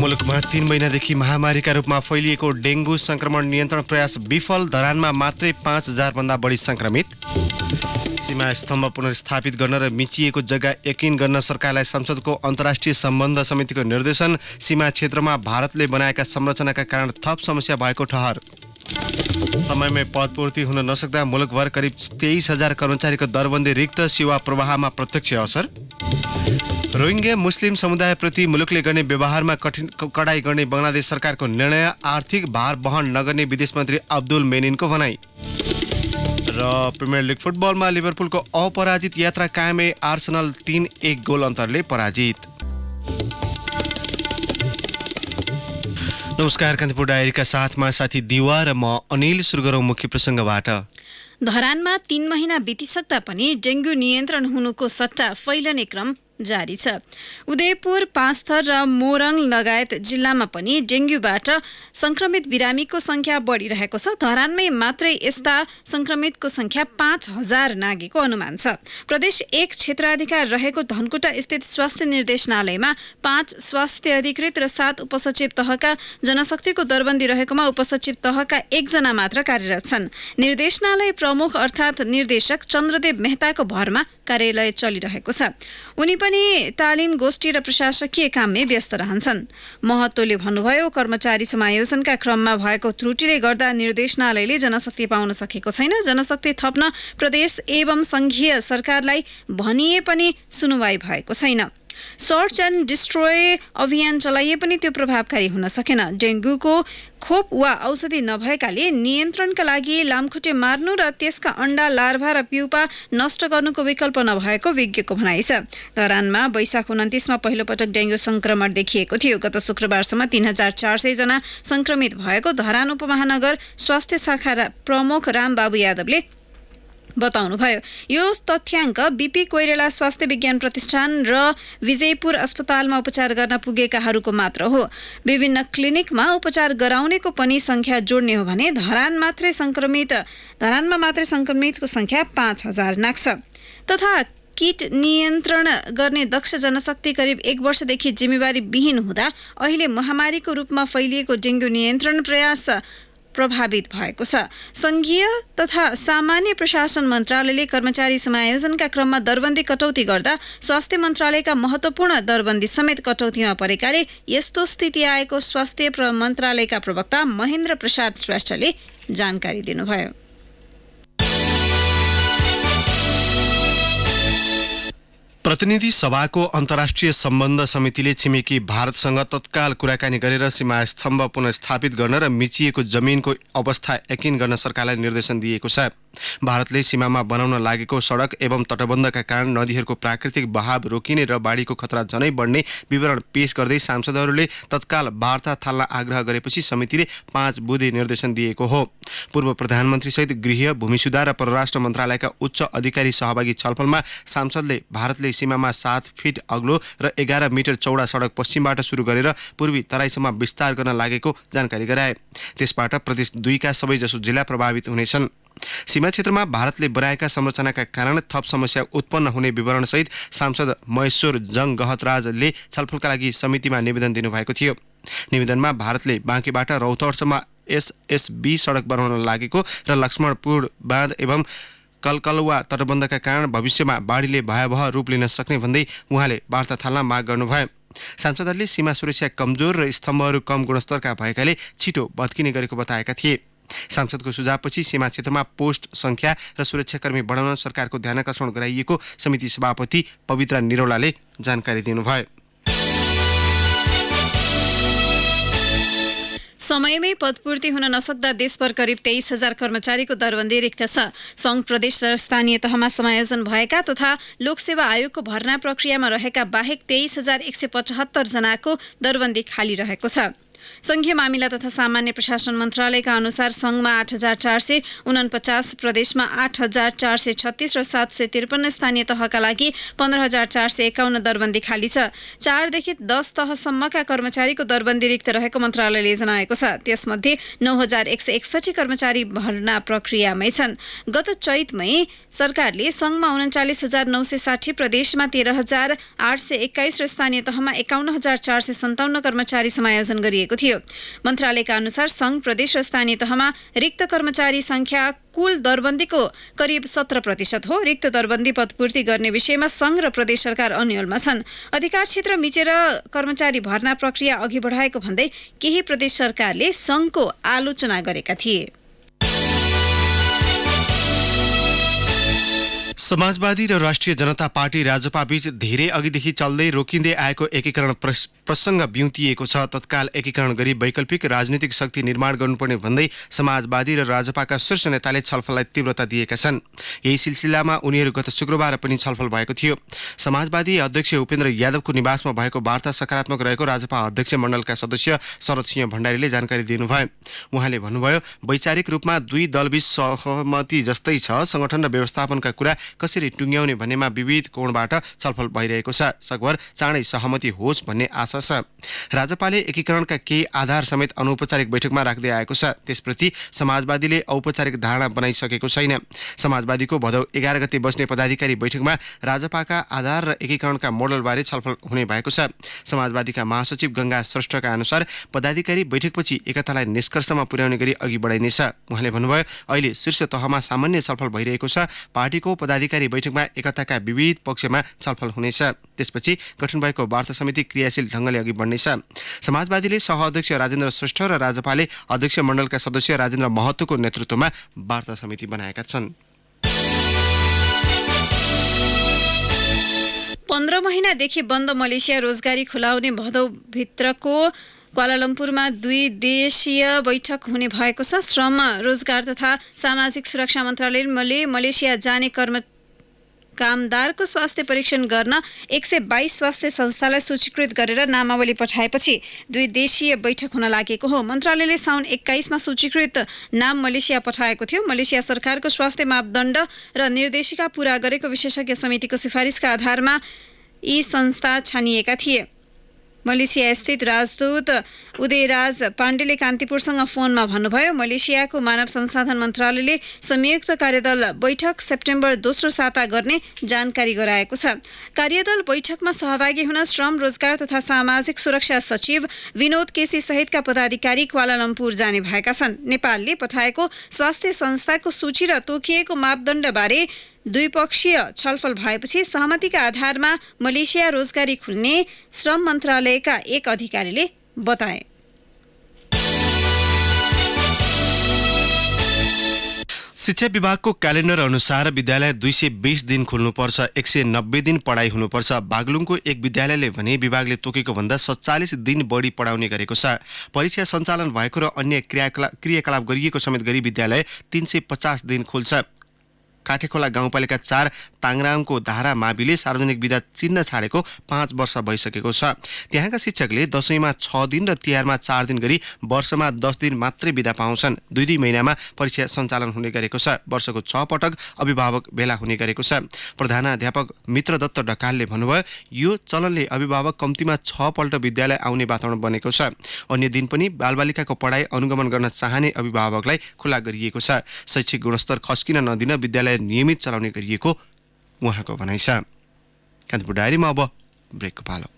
मुलुकमा 3 महिनादेखि महामारीका रूपमा फैलिएको डेङ्गु संक्रमण नियन्त्रण प्रयास विफल। धरानमा मात्रै 5000 भन्दा बढी संक्रमित। सीमा स्तम्भ पुनर्स्थापित गर्न र मिचिएको जग्गा यकिन गर्न सरकारलाई संसदको अन्तर्राष्ट्रिय सम्बन्ध समितिको निर्देशन। सीमा क्षेत्रमा भारतले बनाएका संरचनाका कारण थप समस्या भएको ठहर। समयमै पदपूर्ति हुन नसक्दा मुलुकभर करिब 23,000 कर्मचारीको दरबन्दी रिक्त। सेवा प्रवाहमा प्रत्यक्ष असर। रोहिङ्ग्या मुस्लिम समुदायप्रति मुलुकले गर्ने व्यवहारमा कडाई गर्ने बङ्गलादेश सरकारको निर्णय। आर्थिक भार वहन नगर्ने विदेश मन्त्री अब्दुल मेनिनको भनाई। र प्रिमियर लिग फुटबलमा लिभरपुलको अपराजित यात्रा कायमै। आर्सेनल 3-1 गोल अन्तरले पराजित। नमस्कार, कान्तिपुर डायरीका साथमा साथी दिवा र म अनिल। सुरु गरौँ मुख्य प्रसङ्गबाट। धरानमा 3 महिना बितिसक्दा पनि डेङ्गु नियन्त्रण हुनुको सट्टा फैलने क्रम जारी छ। उदयपुर, पाँचथर र मोरङ लगायत जिल्लामा पनि डेङ्गुबाट संक्रमित बिरामीको संख्या बढिरहेको छ। धरानमै मात्रै यस्ता संक्रमितको संख्या 5000 नागेको अनुमान छ। प्रदेश 1 क्षेत्राधिकार रहेको धनकुटा स्थित स्वास्थ्य निर्देशनालयमा 5 स्वास्थ्य अधिकृत र 7 उपसचिव तहका जनशक्तिको दरबन्दी रहेकोमा उपसचिव तहका 1 जना मात्र कार्यरत छन्। निर्देशनालय प्रमुख अर्थात् निर्देशक चन्द्रदेव मेहताको भरमा कार्यालय चलिरहेको छ। उनी पनि तालिम, गोष्ठी र प्रशासकीय काममै व्यस्त रहन्छन्। महतोले भन्नुभयो, कर्मचारी समायोजनका क्रममा भएको त्रुटिले गर्दा निर्देशनालयले जनशक्ति पाउन सकेको छैन। जनशक्ति थप्न प्रदेश एवं संघीय सरकारलाई भनिए पनि सुनुवाई भएको छैन। सर्च एन्ड डिस्ट्रोय अभियान चलाइए पनि त्यो प्रभावकारी हुन सकेन। डेङ्गुको खोप वा औषधि नभएकाले नियन्त्रणका लागि लामखुट्टे मार्नु र त्यसका अन्डा, लार्भा र प्युपा नष्ट गर्नुको विकल्प नभएको विज्ञको भनाइ छ। धरानमा वैशाख 29मा पहिलोपटक डेङ्गु संक्रमण देखिएको थियो। गत शुक्रबारसम्म 3400 जना संक्रमित भएको धरान उपमहानगर स्वास्थ्य शाखा प्रमुख रामबाबु यादवले बताउनुभयो। यो तथ्याङ्क बीपी कोइराला स्वास्थ्य विज्ञान प्रतिष्ठान र विजयपुर अस्पतालमा उपचार गर्न पुगेकाहरूको मात्र हो। विभिन्न क्लिनिकमा उपचार गराउनेको पनि संख्या जोड्ने हो भने धरानमा मात्रै संक्रमितको संख्या 5000 नाग्छ। तथा किट नियन्त्रण गर्ने दक्ष जनशक्ति करिब 1 वर्षदेखि जिम्मेवारी विहीन हुँदा अहिले महामारीको रूपमा फैलिएको डेङ्गु नियन्त्रण प्रयास प्रभावित भएको छ। संघीय तथा सामान्य प्रशासन मन्त्रालयले कर्मचारी समायोजनका क्रममा दरबन्दी कटौती गर्दा स्वास्थ्य मन्त्रालयका महत्त्वपूर्ण दरबन्दी समेत कटौतीमा परेकाले यस्तो स्थिति आएको स्वास्थ्य मन्त्रालयका प्रवक्ता महेन्द्र प्रसाद श्रेष्ठले जानकारी दिनुभयो। प्रतिनिधि सभाको अन्तर्राष्ट्रिय सम्बन्ध समितिले छिमेकी भारतसँग तत्काल कुराकानी गरेर सीमा स्तम्भ पुनर्स्थापित गर्न र मिचिएको जमिनको अवस्था यकिन गर्न सरकारलाई निर्देशन दिएको छ। भारतले सीमामा बनाउन लागेको सडक एवं तटबन्धका कारण नदीहरूको प्राकृतिक बहाव रोकिने र बाढीको खतरा झनै बढ्ने विवरण पेश गर्दै सांसदहरूले तत्काल वार्ता थाल्न आग्रह गरेपछि समितिले 5 बुँदे निर्देशन दिएको हो। पूर्व प्रधानमन्त्रीसहित गृह, भूमि सुधार र परराष्ट्र मन्त्रालयका उच्च अधिकारी सहभागी छलफलमा सांसदले भारतले सीमामा 7 फिट अग्लो र 11 मिटर चौडा सडक पश्चिमबाट सुरु गरेर पूर्वी तराईसम्म विस्तार गर्न लागेको जानकारी गराए। त्यसबाट प्रदेश 2 का सबैजसो जिल्ला प्रभावित हुनेछन्। सीमा क्षेत्रमा भारतले बनाएका संरचनाका कारण थप समस्या उत्पन्न हुने विवरणसहित सांसद महेश्वर जङ गहतराजले छलफलका लागि समितिमा निवेदन दिनुभएको थियो। निवेदनमा भारतले बाँकीबाट रौतहटसम्म एसएसबी सडक बनाउन लागेको र लक्ष्मणपुर बाँध एवं कलकलवा तटबन्धका कारण भविष्यमा बाढीले भयावह रूप लिन सक्ने भन्दै उहाँले वार्ता थाल्न माग गर्नुभयो। सांसदहरूले सीमा सुरक्षा कमजोर र स्तम्भहरू कम गुणस्तरका भएकाले छिटो भत्किने गरेको बताएका थिए। सांसदको सुझावपछि सीमा क्षेत्रमा पोस्ट संख्या र सुरक्षाकर्मी बढाउन सरकारको ध्यानाकर्षण गराइएको समिति सभापति पवित्रा निरौलाले जानकारी दिनुभयो। समयमै पदपूर्ति हुन नसक्दा देशभर करिब 23,000 कर्मचारीको दरबन्दी रिक्त छ। सङ्घ, प्रदेश र स्थानीय तहमा समायोजन भएका तथा लोकसेवा आयोगको भर्ना प्रक्रियामा रहेका बाहेक 23,175 जनाको दरबन्दी खाली रहेको छ। संघीय मामिला तथा सामान्य प्रशासन मन्त्रालयका अनुसार सङ्घमा 8,449, प्रदेशमा 8,436 र 753 स्थानीय तहका लागि 15,451 दरबन्दी खाली छ। 4 देखि 10 तहसम्मका कर्मचारीको दरबन्दी रिक्त रहेको मन्त्रालयले जनाएको छ। त्यसमध्ये 9,161 कर्मचारी भर्ना प्रक्रियामै छन्। गत चैतमै सरकारले सङ्घमा 39,960, प्रदेशमा 13,821 र स्थानीय तहमा 51,457 कर्मचारी समायोजन गरिएको थियो। मन्त्रालयका अनुसार सङ्घ, प्रदेश र स्थानीय तहमा रिक्त कर्मचारी संख्या कुल दरबन्दीको करिब 17% हो। रिक्त दरबन्दी पदपूर्ति गर्ने विषयमा सङ्घ र प्रदेश सरकार अन्यलमा छन्। अधिकार क्षेत्र मिचेर कर्मचारी भर्ना प्रक्रिया अघि बढाएको भन्दै केही प्रदेश सरकारले सङ्घको आलोचना गरेका थिए। समाजवादी र राष्ट्रिय जनता पार्टी राजपा बीच धेरै अघिदेखि चल्दै रोकिँदै आएको एकीकरण प्रसङ्ग बिउतिएको छ। तत्काल एकीकरण गरी वैकल्पिक राजनीतिक शक्ति निर्माण गर्नुपर्ने भन्दै समाजवादी र राजपाका शीर्ष नेताले छलफललाई तीव्रता दिएका छन्। यही सिलसिलामा उनीहरू गत शुक्रबार पनि छलफल भएको थियो। समाजवादी अध्यक्ष उपेन्द्र यादवको निवासमा भएको वार्ता सकारात्मक रहेको राजपा अध्यक्ष मण्डलका सदस्य शरद सिंह भण्डारीले जानकारी दिनुभयो। उहाँले भन्नुभयो, वैचारिक रूपमा दुई दलबीच सहमति जस्तै छ। संगठन र व्यवस्थापनका कुरा कसरी टुङ्ग्याउने भन्नेमा विविध कोणबाट छलफल भइरहेको छ। सकभर चाँडै सहमति होस् भन्ने आशा छ। राजपाले एकीकरणका केही आधार समेत अनौपचारिक बैठकमा राख्दै आएको छ। त्यसप्रति समाजवादीले औपचारिक धारणा बनाइसकेको छैन। समाजवादीको भदौ 11 गते बस्ने पदाधिकारी बैठकमा राजपाका आधार र एकीकरणका मोडलबारे छलफल हुने भएको छ। समाजवादीका महासचिव गंगा श्रेष्ठका अनुसार पदाधिकारी बैठकपछि एकतालाई निष्कर्षमा पुर्याउने गरी अघि बढाइनेछ। उहाँले भन्नुभयो, अहिले शीर्ष तहमा सामान्य छलफल भइरहेको छ। पार्टीको पदाधिकारी बैठकमा एकताका विविध पक्षमा छलफल हुनेछ। त्यसपछि गठन भएको वार्ता समिति क्रियाशील ढङ्गले अघि बढ्नेछ। समाजवादीले सह-अध्यक्ष राजेन्द्र श्रेष्ठ र राजपाले अध्यक्ष मण्डलका सदस्य राजेन्द्र महतोको नेतृत्वमा वार्ता समिति बनाएका छन्। 15 महिनादेखि बन्द मलेसिया रोजगारी खुलाउने भदौभित्रको क्वालालम्पुरमा 2 देशीय बैठक हुने भएको छ। श्रम, रोजगार तथा सामाजिक सुरक्षा मन्त्रालयले मलेसिया जाने कामदारको स्वास्थ्य परीक्षण गर्न 122 स्वास्थ्य संस्थालाई सूचीकृत गरेर नामावली पठाएपछि 2 देशीय बैठक हुन लागेको हो। मन्त्रालयले साउन 21 मा सूचीकृत नाम मलेसिया पठाएको थियो। मलेसिया सरकारको स्वास्थ्य मापदण्ड र निर्देशिका पूरा गरेको विशेषज्ञ समितिको सिफारिसका आधारमा यी संस्था छानिएका थिए। मलेसिया स्थित राजदूत उदयराज पाण्डेले कान्तिपुरसँग फोनमा भन्नुभयो, मलेसियाको मानव संसाधन मन्त्रालयले संयुक्त कार्यदल बैठक सेप्टेम्बर 2 साता गर्ने जानकारी गराएको छ। कार्यदल बैठकमा सहभागी हुन श्रम, रोजगार तथा सामाजिक सुरक्षा सचिव विनोद केसी सहितका पदाधिकारी क्वालालम्पुर जाने भएका छन्। नेपालले पठाएको स्वास्थ्य संस्थाको सूची र तोकिएको मापदण्डबारे द्विपक्षीय छलफल भएपछि सहमतिका आधारमा मलेसिया रोजगारी खुल्ने श्रम मन्त्रालयका एक अधिकारीले बताए। शिक्षा विभागको क्यालेन्डर अनुसार विद्यालय 220 दिन खुल्नुपर्छ, 190 दिन पढाइ हुनुपर्छ। बागलुङको एक विद्यालयले भने विभागले तोकेको भन्दा 47 दिन बढी पढाउने गरेको छ। परीक्षा सञ्चालन भएको र अन्य क्रियाकलाप गरिएको समेत गरी विद्यालय 350 दिन खुल्छ। काठेखोला गाउँपालिका 4 ताङराङको धारा माविले सार्वजनिक विदा चिन्ह छाडेको 5 वर्ष भइसकेको छ। त्यहाँका शिक्षकले दशैंमा 6 दिन र तिहारमा 4 दिन गरी वर्षमा 10 दिन मात्रै विदा पाउँछन्। 2 महिनामा परीक्षा सञ्चालन हुने गरेको छ। वर्षको 6 पटक अभिभावक भेला हुने गरेको छ। प्रधानाध्यापक मित्रदत्त ढकालले भन्नुभयो, यो चलनले अभिभावक कम्तीमा 6 पल्ट विद्यालय आउने वातावरण बनेको छ। अन्य दिन पनि बालबालिकाको पढाइ अनुगमन गर्न चाहने अभिभावकलाई खुला गरिएको छ। शैक्षिक गुणस्तर खस्किन नदिन विद्यालय नियमित चलाउने गरिएको उहाँको भनाइ छ। कान्तिपुर डायरीमा अब ब्रेकको पालो।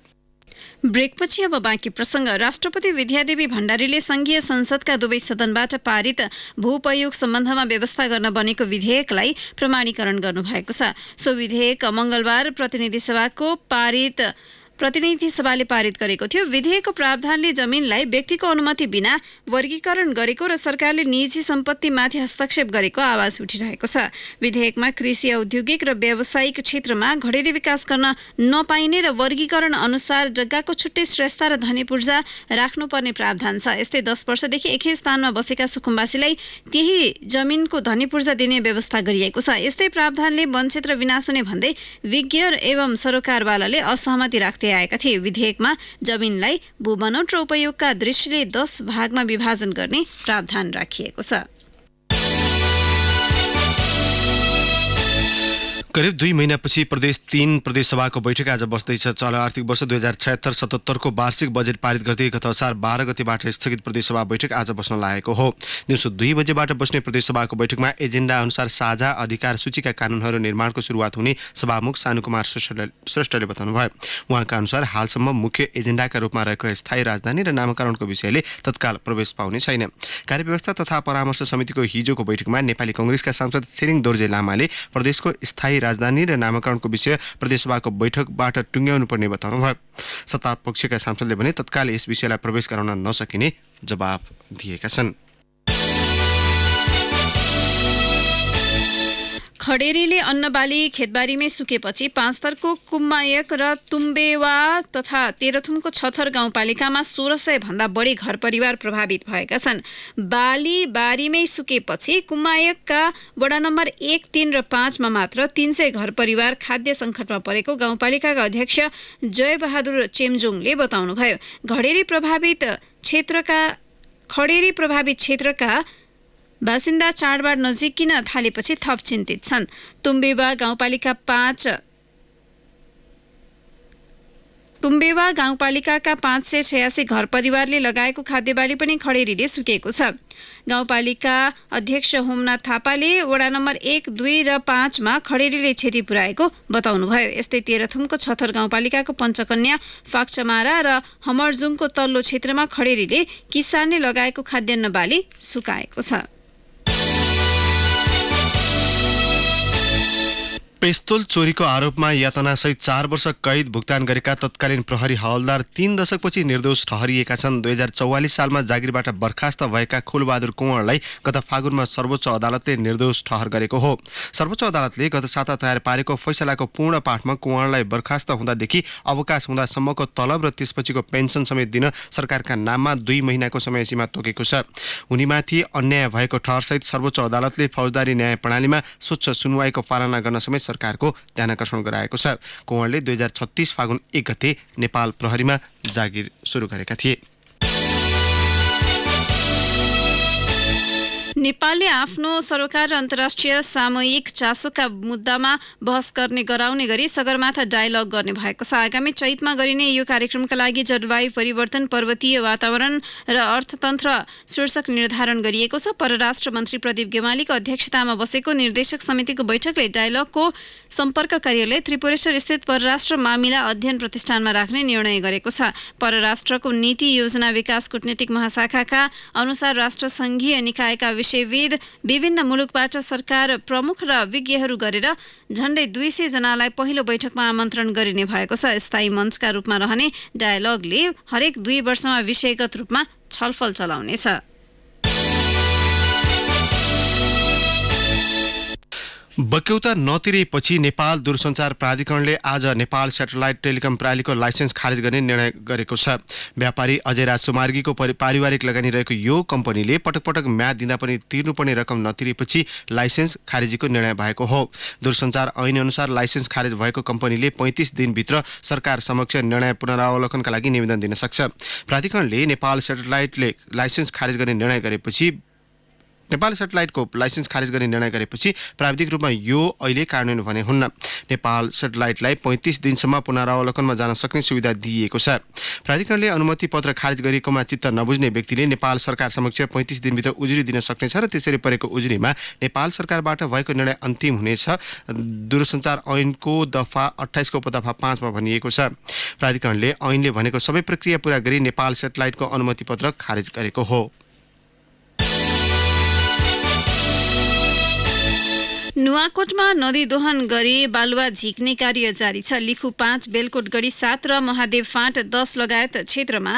ब्रेकपछि अब बाँकी प्रसङ्ग। राष्ट्रपति विद्यादेवी भण्डारीले संघीय संसदका दुवै सदनबाट पारित भूपयोग सम्बन्धमा व्यवस्था गर्न बनेको विधेयकलाई प्रमाणीकरण गर्नुभएको छ। सो विधेयक मंगलबार प्रतिनिधि सभाले पारित गरेको थियो। विधेयकको प्रावधानले जमिनलाई व्यक्तिको अनुमति बिना वर्गीकरण गरेको र सरकारले निजी सम्पत्तिमाथि हस्तक्षेप गरेको आवाज उठिरहेको छ। विधेयकमा कृषि, औद्योगिक र व्यावसायिक क्षेत्रमा घडेरी विकास गर्न नपाइने र वर्गीकरण अनुसार जग्गाको छुट्टै श्रेष्ठता र धनी पूर्जा राख्नुपर्ने प्रावधान छ। यस्तै 10 वर्षदेखि एकै स्थानमा बसेका सुकुम्बासीलाई त्यही जमिनको धनी पूर्जा दिने व्यवस्था गरिएको छ। यस्तै प्रावधानले वन क्षेत्र विनाश हुने भन्दै विज्ञ एवं सरोकारवालाले असहमति राख्दै गर्दै आएका थिए। विधेयकमा जमिनलाई भूबनोट र उपयोगका दृष्टिले 10 भागमा विभाजन गर्ने प्रावधान राखिएको छ। करिब 2 महिनापछि प्रदेश 3 प्रदेशसभाको बैठक आज बस्दैछ। चालु आर्थिक वर्ष 2076-77 को वार्षिक बजेट पारित गर्दै गत असार 12 गतेबाट स्थगित प्रदेशसभा बैठक आज बस्न लागेको हो। दिउँसो 2 बजेबाट बस्ने प्रदेशसभाको बैठकमा एजेन्डा अनुसार साझा अधिकार सूचीका कानूनहरू निर्माणको सुरुवात हुने सभामुख सानुकुमार श्रेष्ठले बताउनुभयो। उहाँका अनुसार हालसम्म मुख्य एजेन्डाका रूपमा रहेको स्थायी राजधानी र नामाकरणको विषयले तत्काल प्रवेश पाउने छैन। कार्यव्यवस्था तथा परामर्श समितिको हिजोको बैठकमा नेपाली कांग्रेसका सांसद छिरिङ दोर्जे लामाले प्रदेशको स्थायी राजधानी र नामाकरणको विषय प्रदेशसभाको बैठकबाट टुङ्ग्याउनु पर्ने बताउनुभयो। सत्तापक्षका सांसदले भने तत्काल यस विषयलाई प्रवेश गराउन नसकिने जवाब दिएका छन्। खडेरीले अन्नबाली खेतबारीमै सुकेपछि पाँचथरको कुम्मायक र तुम्बेवा तथा तेह्रथुमको छथर गाउँपालिकामा 1600 भन्दा बढी घर परिवार प्रभावित भएका छन्। बाली बारीमै सुकेपछि कुम्मायकका वडा नम्बर 1, 3 र 5 मा मात्र 300 घर परिवार खाद्य सङ्कटमा परेको गाउँपालिकाका अध्यक्ष जयबहादुर चेम्जोङले बताउनुभयो। खडेरी प्रभावित क्षेत्रका बासिन्दा चाडबाड नजिकिन थालेपछि थप चिन्तित छन्। तुम्बेवा गाउँपालिकाका 586 घर परिवारले लगाएको खाद्यबाली पनि खडेरीले सुकेको छ। गाउँपालिका अध्यक्ष होमनाथ थापाले वडा नम्बर 1, 2 र 5 मा खडेरीले क्षति पुर्याएको बताउनुभयो। यस्तै तेह्रथुमको छथर गाउँपालिकाको पञ्चकन्या, फाक्चमारा र हमरजुङको तल्लो क्षेत्रमा खडेरीले किसानले लगाएको खाद्यान्न बाली सुकाएको छ। पेस्तोल चोरीको आरोपमा यातनासहित 4 वर्ष कैद भुक्तान गरेका तत्कालीन प्रहरी हवलदार 3 दशकपछि निर्दोष ठहरिएका छन्। 2044 सालमा जागिरबाट बर्खास्त भएका खुलबहादुर कुँवरलाई गत फागुनमा सर्वोच्च अदालतले निर्दोष ठहर गरेको हो। सर्वोच्च अदालतले गत साता तयार पारेको फैसलाको पूर्ण पाठमा कुँवरलाई बर्खास्त हुँदादेखि अवकाश हुँदासम्मको तलब र त्यसपछिको पेन्सन समेत दिन सरकारका नाममा 2 महिनाको समय सीमा तोकेको छ। उनीमाथि अन्याय भएको ठहरसहित सर्वोच्च अदालतले फौजदारी न्याय प्रणालीमा स्वच्छ सुनवाईको पालना गर्न समेत सरकारको ध्यानकर्षण गराएको छ। कुँवरले 2036 फागुन 1 गते नेपाल प्रहरीमा जागिर सुरु गरेका थिए। नेपालले आफ्नो सरकार र अन्तर्राष्ट्रिय सामूहिक चासोका मुद्दामा बहस गराउने गरी सगरमाथा डायलग गर्ने भएको छ। आगामी चैतमा गरिने यो कार्यक्रमका लागि जलवायु परिवर्तन, पर्वतीय वातावरण र अर्थतन्त्र शीर्षक निर्धारण गरिएको छ। परराष्ट्र मन्त्री प्रदीप गेवालीको अध्यक्षतामा बसेको निर्देशक समितिको बैठकले डायलगको सम्पर्क कार्यालय त्रिपुरेश्वर स्थित परराष्ट्र मामिला अध्ययन प्रतिष्ठानमा राख्ने निर्णय गरेको छ। परराष्ट्रको नीति योजना विकास कूटनीतिक महाशाखाका अनुसार राष्ट्रसङ्घीय निकायका विषयविद, विभिन्न मुलुकबाट सरकार प्रमुख र विज्ञहरू गरेर झण्डै 200 जनालाई पहिलो बैठकमा आमन्त्रण गरिने भएको छ। स्थायी मञ्चका रूपमा रहने डायलगले हरेक 2 वर्षमा विषयगत रूपमा छलफल चलाउनेछ। बक्यौता नतिरेपछि नेपाल दूरसञ्चार प्राधिकरणले आज नेपाल सेटेलाइट टेलिकम प्रणालीको लाइसेन्स खारेज गर्ने निर्णय गरेको छ। व्यापारी अजय राज सुमार्गीको पारिवारिक लगानी रहेको यो कम्पनीले पटक पटक म्याद दिँदा पनि तिर्नुपर्ने रकम नतिरेपछि लाइसेन्स खारेजीको निर्णय भएको हो। दूरसञ्चार ऐन अनुसार लाइसेन्स खारेज भएको कम्पनीले 35 दिनभित्र सरकार समक्ष निर्णय पुनरावलोकनका लागि निवेदन दिन सक्छ। प्राधिकरणले नेपाल सेटेलाइटको लाइसेन्स खारेज गर्ने निर्णय गरेपछि प्राविधिक रूपमा यो अहिले कार्यान्वयन भने हुन्न। नेपाल सेटेलाइटलाई 35 दिनसम्म पुनरावलोकनमा जान सक्ने सुविधा दिइएको छ। प्राधिकरणले अनुमति पत्र खारेज गरेकोमा चित्त नबुझ्ने व्यक्तिले नेपाल सरकार समक्ष 35 दिनभित्र उजुरी दिन सक्नेछ र त्यसरी परेको उजुरीमा नेपाल सरकारबाट भएको निर्णय अन्तिम हुनेछ। दूरसञ्चार ऐनको दफा 28 को उपदफा 5 मा भनिएको छ। प्राधिकरणले ऐनले भनेको सबै प्रक्रिया पूरा गरी नेपाल सेटेलाइटको अनुमति पत्र खारेज गरेको हो। नुवाकोटमा नदी दोहन गरी बालुवा झिक्ने कार्य जारी छ। लिखु 5, बेलकोट गढी 7 र महादेव फाँट 10 लगायत क्षेत्रमा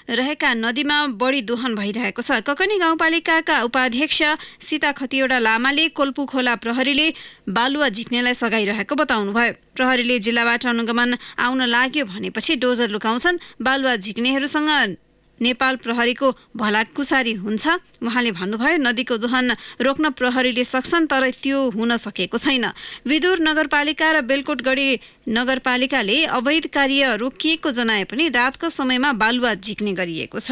रहेका नदीमा बढी दोहन भइरहेको छ। ककनी गाउँपालिकाका उपाध्यक्ष सीता खतिवडा लामाले कोल्पु खोला प्रहरीले बालुवा झिक्नेलाई सघाइरहेको बताउनुभयो। प्रहरीले जिल्लाबाट अनुगमन आउन लाग्यो भनेपछि डोजर लुकाउँछन्। बालुवा झिक्नेहरूसँग नेपाल प्रहरीको भलाकुसारी हुन्छ। उहाँले भन्नुभयो, नदीको दोहन रोक्न प्रहरीले सक्छन्, तर त्यो हुन सकेको छैन। विदुर नगरपालिका र बेलकोटगढी नगरपालिकाले अवैध कार्य रोकिएको जनाए पनि रातको समयमा बालुवा झिक्ने गरिएको छ।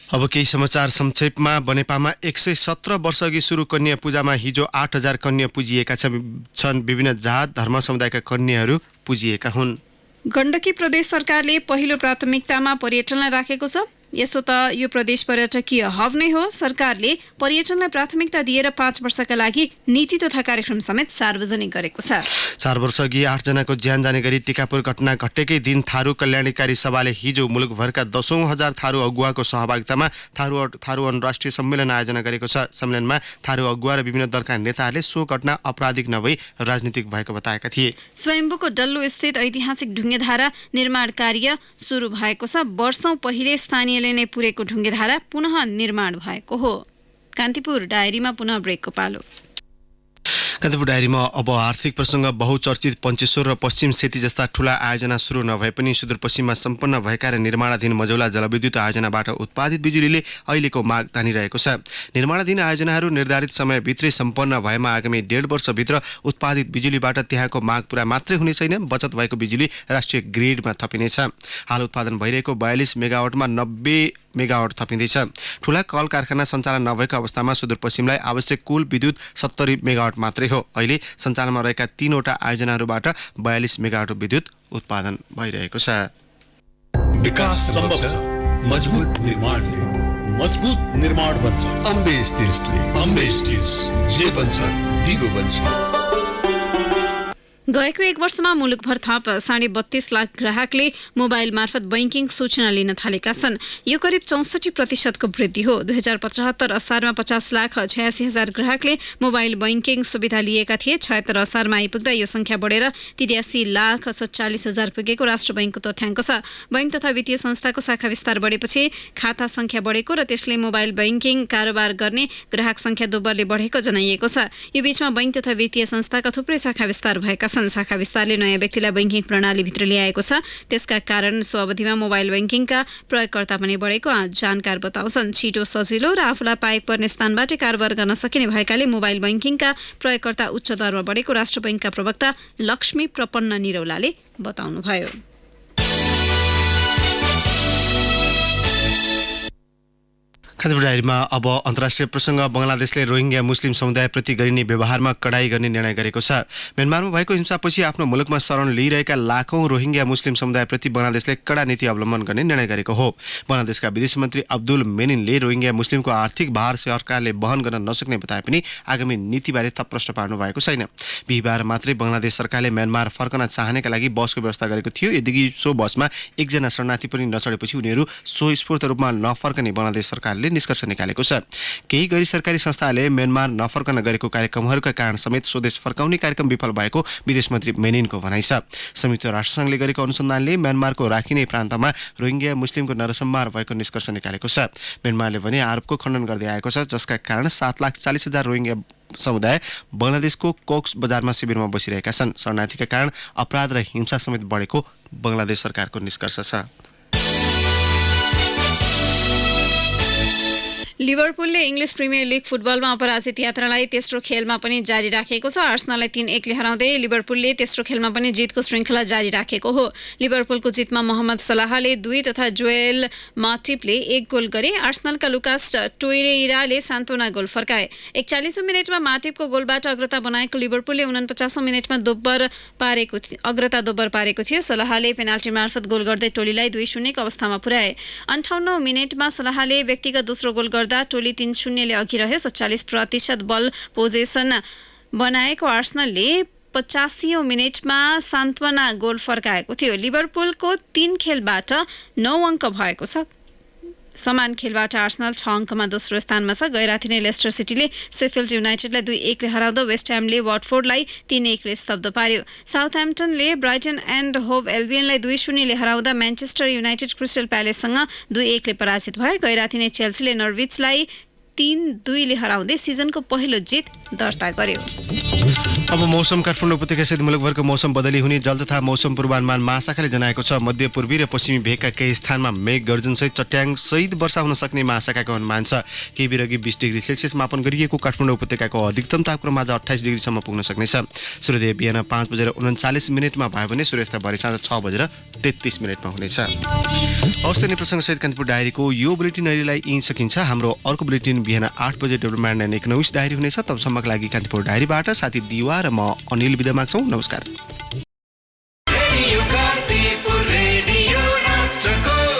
अब केही समाचार संक्षेपमा। बनेपामा 117 वर्षअघि सुरु कन्या पूजामा हिजो 8000 कन्या पुजिएका छन्। विभिन्न जात धर्म समुदायका कन्याहरू पुजिएका हुन्। गण्डकी प्रदेश सरकारले पहिलो प्राथमिकतामा पर्यटनलाई राखेको छ। यसो त यो प्रदेश पर्यटकीय हब नै हो। सरकारले पर्यटनलाई प्राथमिकता दिएर 5 वर्षका लागि नीति तथा कार्यक्रम समेत सार्वजनिक गरेको छ। 4 वर्षअघि 8 जनाको ज्यान जाने गरी टिकापुर घटना घटेकै दिन थारू कल्याणकारी सभाले हिजो मुलुकभरका 10,000 थारू अगुवाको सहभागितामा थारू अन्तर्राष्ट्रिय सम्मेलन आयोजना गरेको छ। सम्मेलनमा थारू अगुवा र विभिन्न दलका नेताहरूले सो घटना आपराधिक नभई राजनीतिक भएको बताएका थिए। स्वयम्भूको डल्लो स्थित ऐतिहासिक ढुङ्गेधारा निर्माण कार्य सुरु भएको छ। वर्षौं पहिले स्थानीय नै पुरेको ढुङ्गेधारा पुनः निर्माण भएको हो। कान्तिपुर डायरीमा पुनः ब्रेकको पालो। कान्तिपुर डायरीमा अब आर्थिक प्रसङ्ग। बहुचर्चित पञ्चेश्वर र पश्चिम सेती जस्ता ठूला आयोजना सुरु नभए पनि सुदूरपश्चिममा सम्पन्न भएका र निर्माणाधीन मझौला जलविद्युत आयोजनाबाट उत्पादित बिजुलीले अहिलेको माग तानिरहेको छ। निर्माणाधीन आयोजनाहरू निर्धारित समयभित्रै सम्पन्न भएमा आगामी 1.5 वर्षभित्र उत्पादित बिजुलीबाट त्यहाँको माग पुरा मात्रै हुने छैन, बचत भएको बिजुली राष्ट्रिय ग्रिडमा थपिनेछ। हाल उत्पादन भइरहेको 42 मेगावाटमा 90 मेगावाट थपिँदैछ। ठूला कल कारखाना सञ्चालन नभएको अवस्थामा सुदूरपश्चिमलाई आवश्यक कुल विद्युत 70 मेगावाट मात्रै हो। अहिले सञ्चालनमा रहेका 3वटा आयोजनाहरूबाट 42 मेगावाट विद्युत उत्पादन भइरहेको छ। विकास सम्भव छ, मजबुत निर्माणले। मजबुत निर्माण बन्छ अम्बे स्टिल्सले। अम्बे स्टिल्स जे बन्छ दिगो बन्छ। गएको 1 वर्षमा मुलुकभर थप 32.5 लाख ग्राहकले मोबाइल मार्फत बैंकिङ सूचना लिन थालेका छन्। यो करिब 64% को वृद्धि हो। 2075 असारमा 50,86,000 ग्राहकले मोबाइल बैंकिङ सुविधा लिएका थिए। 76 असारमा आइपुग्दा यो संख्या बढेर 83,47,000 पुगेको राष्ट्र बैंकको तथ्याङ्क छ। बैंक तथा वित्तीय संस्थाको शाखा विस्तार बढेपछि खाता संख्या बढेको र त्यसले मोबाइल बैंकिङ कारोबार गर्ने ग्राहक संख्या दोब्बरले बढेको जनाइएको छ। यो बीचमा बैंक तथा वित्तीय संस्थाका थुप्रै शाखा विस्तार भएका छन्। शाखा विस्तारले नयाँ व्यक्तिलाई बैंकिङ प्रणालीभित्र ल्याएको छ। त्यसका कारण सो अवधिमा मोबाइल बैंकिङका प्रयोगकर्ता पनि बढेको जानकार बताउँछन्। छिटो, सजिलो र आफूलाई पाएक पर्ने स्थानबाटै कारोबार गर्न सकिने भएकाले मोबाइल बैंकिङका प्रयोगकर्ता उच्च दरमा बढेको राष्ट्र बैंकका प्रवक्ता लक्ष्मी प्रपन्न निरौलाले बताउनुभयो। कान्तिपुर डायरीमा अब अन्तर्राष्ट्रिय प्रसङ्ग। बङ्गलादेशले रोहिङ्ग्या मुस्लिम समुदायप्रति गरिने व्यवहारमा कडाई गर्ने निर्णय गरेको छ। म्यानमारमा भएको हिंसापछि आफ्नो मुलुकमा शरण लिइरहेका लाखौं रोहिङ्ग्या मुस्लिम समुदायप्रति बङ्गलादेशले कडा नीति अवलम्बन गर्ने निर्णय गरेको हो। बङ्गलादेशका विदेश मन्त्री अब्दुल मेनिनले रोहिङ्ग्या मुस्लिमको आर्थिक भार सरकारले वहन गर्न नसक्ने बताए पनि आगामी नीतिबारे थप प्रश्न पार्नु भएको छैन। बिहिबार मात्रै बङ्गलादेश सरकारले म्यानमार फर्कन चाहनेका लागि बसको व्यवस्था गरेको थियो। यद्यपि सो बसमा 1 जना शरणार्थी पनि नचढेपछि उनीहरू स्वस्फूर्त रूपमा नफर्कने बङ्गलादेश सरकारले निष्कर्ष निकालेको छ। केही गैर सरकारी संस्थाहरूले म्यानमार नफर्कन गरेको कार्यक्रमहरूका कारण समेत स्वदेश फर्काउने कार्यक्रम विफल भएको विदेश मन्त्री मेनिनको भनाइ छ। संयुक्त राष्ट्रसङ्घले गरेको अनुसन्धानले म्यानमारको राखिने प्रान्तमा रोहिङ्ग्या मुस्लिमको नरसंहार भएको निष्कर्ष निकालेको छ। म्यानमारले भने आरोपको खण्डन गर्दै आएको छ, जसका कारण 7,40,000 रोहिङ्ग्या समुदाय बङ्गलादेशको कोक्स बजारमा शिविरमा बसिरहेका छन्। शरणार्थीका कारण अपराध र हिंसा समेत बढेको बङ्गलादेश सरकारको निष्कर्ष छ। लिभरपुलले इङ्ग्लिस प्रिमियर लिग फुटबलमा अपराजित यात्रालाई तेस्रो खेलमा पनि जारी राखेको छ। आर्सेनललाई 3-1 हराउँदै लिभरपुलले तेस्रो खेलमा पनि जितको श्रृङ्खला जारी राखेको हो। लिभरपुलको जितमा मोहम्मद सलाहले 2 तथा जोएल माटिपले 1 गोल गरे। आर्सेनलका लुकास टोइरेराले सान्त्वना गोल फर्काए। 41औं मिनेटमा माटिपको गोलबाट अग्रता बनाएको लिभरपुलले 49औं मिनेटमा अग्रता दोब्बर पारेको थियो। सलाहले पेनाल्टी मार्फत गोल गर्दै टोलीलाई 2-0 को अवस्थामा पुर्याए। 58औं मिनेटमा सलाहले व्यक्तिगत दोस्रो गोल टोली 3-0 ले अघि रह्यो। 47% बल पोजेसन बनाएको आर्सेनलले 85औं मिनेटमा सान्त्वना गोल फर्काएको थियो। लिभरपुलको 3 खेलबाट 9 अङ्क भएको छ। समान खेलबाट आर्सेनल 6 अङ्कमा दोस्रो स्थानमा छ। गैराती नै लेस्टर सिटीले शेफिल्ड युनाइटेडलाई 2-1 ले हराउँदा वेस्ट ह्यामले वाटफोर्डलाई 3-1 ले स्तब्ध पार्यो। साउथह्याम्पटनले ब्राइटन एन्ड होभ एल्बियनलाई 2-0 ले हराउँदा म्यान्चेस्टर युनाइटेड क्रिस्टल प्यालेससँग 2-1 ले पराजित भयो। गैराती नै चेल्सीले नर्विचलाई 3-2 ले हराउँदै सिजनको पहिलो जित दर्ता गर्यो। अब मौसम काठमाडौँ उपत्यकासहित मुलुकभरको मौसम बदली हुने जल तथा मौसम पूर्वानुमान महाशाखाले जनाएको छ। मध्यपूर्वी र पश्चिमी भेगका केही स्थानमा मेघ गर्जनसहित चट्याङसहित वर्षा हुन सक्ने महाशाखाको अनुमान छ। केही बेरअघि 20 डिग्री सेल्सियस मापन गरिएको काठमाडौँ उपत्यकाको अधिकतम तापक्रम आज 28 डिग्रीसम्म पुग्न सक्नेछ। सूर्योदय बिहान 5:39 भयो भने सूर्यास्त भरे साँझ 6:33 हुनेछ। हवस् त प्रसङ्गसहित कान्तिपुर डायरीको यो बुलेटिन अहिलेलाई यहीँ सकिन्छ। हाम्रो अर्को बुलेटिन बिहान 8 बजे डेभलपमेन्ट एन्ड इकोनोमिक्स डायरी हुनेछ। तबसम्मका लागि कान्तिपुर डायरीबाट साथी दिवा र म अनिल बिदा माग्छौँ। नमस्कार।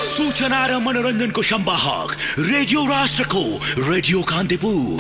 सूचना र मनोरञ्जनको संवाहक रेडियो राष्ट्रको रेडियो कान्तिपुर।